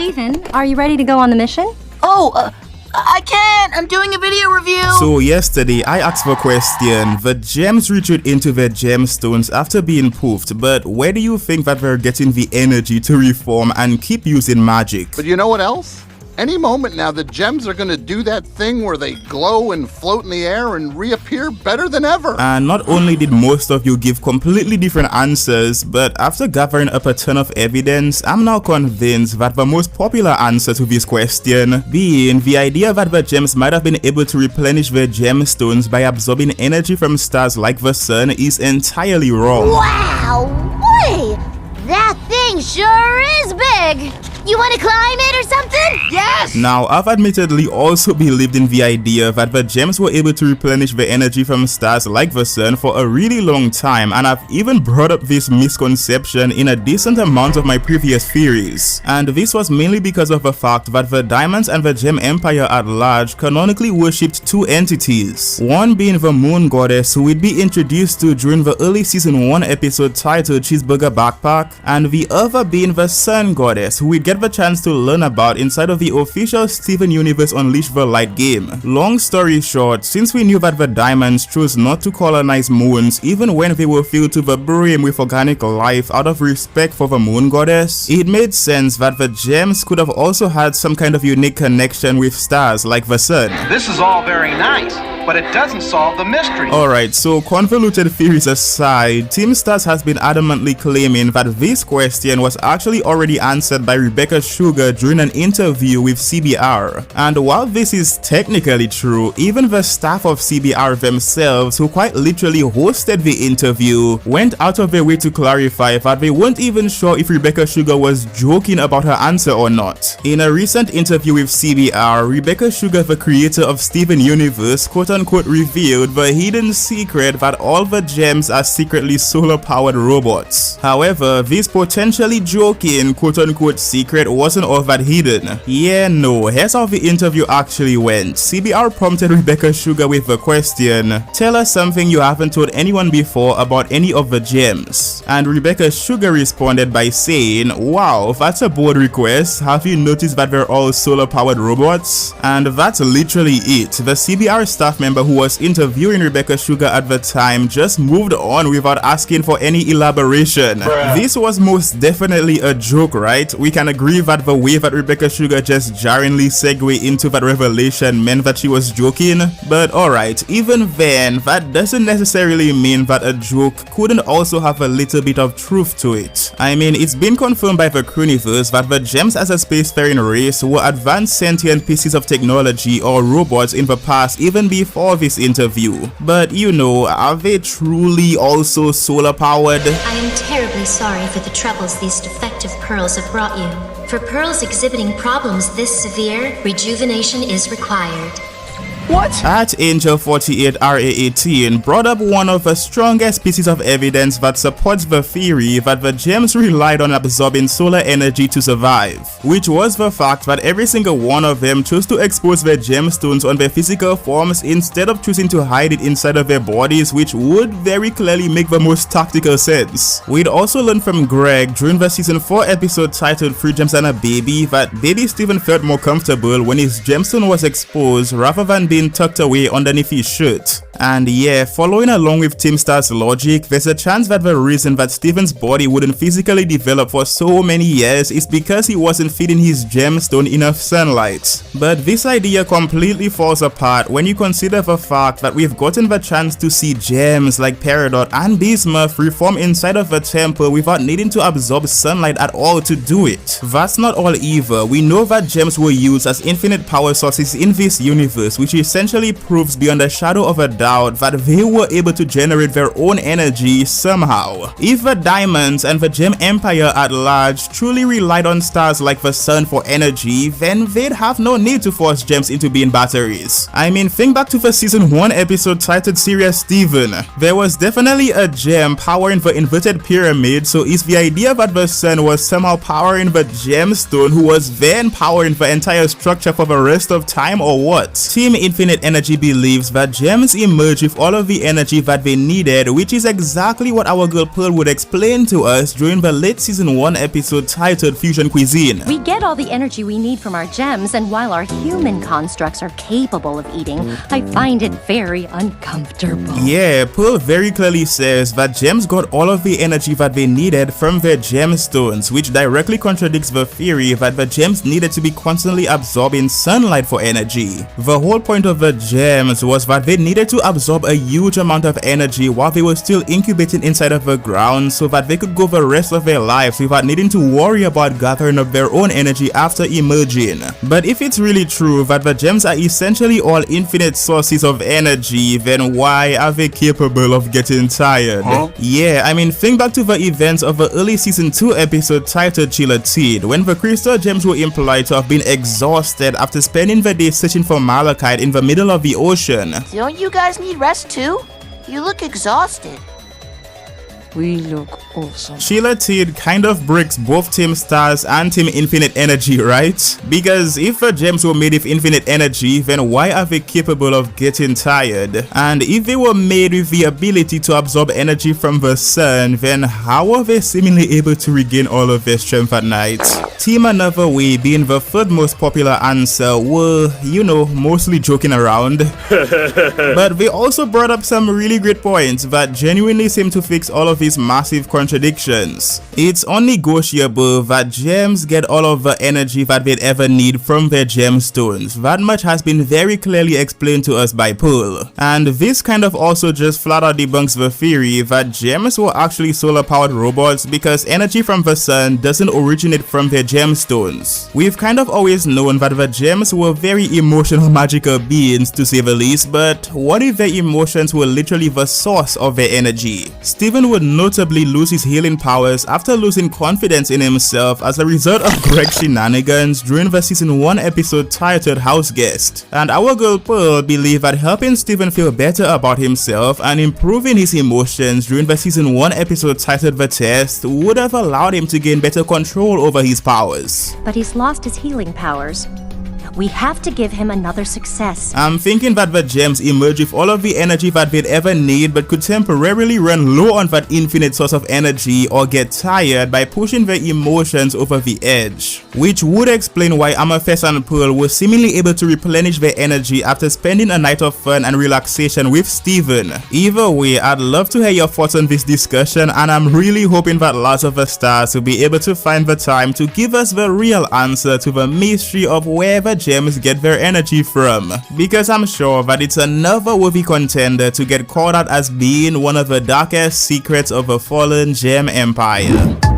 Stephen, are you ready to go on the mission? I can't! I'm doing a video review! So yesterday, I asked for a question. The gems retreat into their gemstones after being poofed, but where do you think that they're getting the energy to reform and keep using magic? But you know what else? Any moment now, the gems are gonna do that thing where they glow and float in the air and reappear better than ever. And not only did most of you give completely different answers, but after gathering up a ton of evidence, I'm now convinced that the most popular answer to this question being the idea that the gems might have been able to replenish their gemstones by absorbing energy from stars like the sun is entirely wrong. Wow! Wait! That thing sure is big! You want to climb it or something? Yes! Now, I've admittedly also believed in the idea that the gems were able to replenish the energy from stars like the sun for a really long time, and I've even brought up this misconception in a decent amount of my previous theories. And this was mainly because of the fact that the Diamonds and the Gem Empire at large canonically worshipped two entities, one being the Moon Goddess, who we'd be introduced to during the early Season 1 episode titled Cheeseburger Backpack, and the other being the Sun Goddess, who we'd get the chance to learn about inside of the official Steven Universe Unleash the Light game. Long story short, since we knew that the Diamonds chose not to colonize moons even when they were filled to the brim with organic life out of respect for the Moon Goddess, it made sense that the gems could have also had some kind of unique connection with stars like the sun. This is all very nice, but it doesn't solve the mystery. Alright, so convoluted theories aside, Team Stars has been adamantly claiming that this question was actually already answered by Rebecca Sugar during an interview with CBR. And while this is technically true, even the staff of CBR themselves, who quite literally hosted the interview, went out of their way to clarify that they weren't even sure if Rebecca Sugar was joking about her answer or not. In a recent interview with CBR, Rebecca Sugar, the creator of Steven Universe, quote-unquote revealed the hidden secret that all the gems are secretly solar-powered robots. However, this potentially joking quote-unquote secret wasn't all that hidden. Yeah, no, here's how the interview actually went. CBR prompted Rebecca Sugar with the question, "Tell us something you haven't told anyone before about any of the gems." And Rebecca Sugar responded by saying, "Wow, that's a bold request. Have you noticed that they're all solar-powered robots?" And that's literally it. The CBR staff member who was interviewing Rebecca Sugar at the time just moved on without asking for any elaboration. This was most definitely a joke, right? We can agree that the way that Rebecca Sugar just jarringly segued into that revelation meant that she was joking, but alright, even then, that doesn't necessarily mean that a joke couldn't also have a little bit of truth to it. I mean, it's been confirmed by the Cruniverse that the gems as a spacefaring race were advanced sentient pieces of technology or robots in the past even before this interview. But you know, are they truly also solar powered? I am terribly sorry for the troubles these defective pearls have brought you. For pearls exhibiting problems this severe, rejuvenation is required. What? At Angel48RA18 brought up one of the strongest pieces of evidence that supports the theory that the gems relied on absorbing solar energy to survive, which was the fact that every single one of them chose to expose their gemstones on their physical forms instead of choosing to hide it inside of their bodies, which would very clearly make the most tactical sense. We'd also learned from Greg during the Season 4 episode titled 3 Gems and a Baby that Baby Steven felt more comfortable when his gemstone was exposed rather than being tucked away underneath his shirt. And yeah, following along with Team Star's logic, there's a chance that the reason that Steven's body wouldn't physically develop for so many years is because he wasn't feeding his gemstone enough sunlight. But this idea completely falls apart when you consider the fact that we've gotten the chance to see gems like Peridot and Bismuth reform inside of a temple without needing to absorb sunlight at all to do it. That's not all either. We know that gems were used as infinite power sources in this universe, which essentially proves beyond a shadow of a doubt that they were able to generate their own energy somehow. If the Diamonds and the Gem Empire at large truly relied on stars like the sun for energy, then they'd have no need to force gems into being batteries. I mean, think back to the Season 1 episode titled Serious Steven. There was definitely a gem powering the inverted pyramid, so is the idea that the sun was somehow powering the gemstone who was then powering the entire structure for the rest of time, or what? Team Infinite Energy believes that gems emerge with all of the energy that they needed, which is exactly what our girl Pearl would explain to us during the late season 1 episode titled Fusion Cuisine. We get all the energy we need from our gems, and while our human constructs are capable of eating, I find it very uncomfortable. Yeah, Pearl very clearly says that gems got all of the energy that they needed from their gemstones, which directly contradicts the theory that the gems needed to be constantly absorbing sunlight for energy. The whole point of the gems was that they needed to absorb a huge amount of energy while they were still incubating inside of the ground so that they could go the rest of their lives without needing to worry about gathering up their own energy after emerging. But if it's really true that the gems are essentially all infinite sources of energy, then why are they capable of getting tired? Yeah, I mean, think back to the events of the early season 2 episode titled Chilatid, when the crystal gems were implied to have been exhausted after spending the day searching for malachite in the middle of the ocean. Don't you guys need rest too? You look exhausted. We look awesome. Chilatid kind of breaks both Team Stars and Team Infinite Energy, right? Because if the gems were made with infinite energy, then why are they capable of getting tired? And if they were made with the ability to absorb energy from the sun, then how are they seemingly able to regain all of their strength at night? Team Another Way being the third most popular answer were, you know, mostly joking around. But they also brought up some really great points that genuinely seem to fix all of these massive contradictions. It's unnegotiable that gems get all of the energy that they'd ever need from their gemstones. That much has been very clearly explained to us by Pearl. And this kind of also just flat out debunks the theory that gems were actually solar powered robots because energy from the sun doesn't originate from their gemstones. We've kind of always known that the gems were very emotional magical beings, to say the least, but what if their emotions were literally the source of their energy? Steven would notably lose his healing powers after losing confidence in himself as a result of Greg's shenanigans during the season 1 episode titled House Guest. And our girl Pearl believed that helping Steven feel better about himself and improving his emotions during the season 1 episode titled The Test would have allowed him to gain better control over his powers. But he's lost his healing powers. We have to give him another success. I'm thinking that the gems emerge with all of the energy that they'd ever need, but could temporarily run low on that infinite source of energy or get tired by pushing their emotions over the edge. Which would explain why Amethyst and Pearl were seemingly able to replenish their energy after spending a night of fun and relaxation with Steven. Either way, I'd love to hear your thoughts on this discussion, and I'm really hoping that lots of the stars will be able to find the time to give us the real answer to the mystery of where the gems get their energy from, because I'm sure that it's another worthy contender to get called out as being one of the darkest secrets of a fallen gem empire.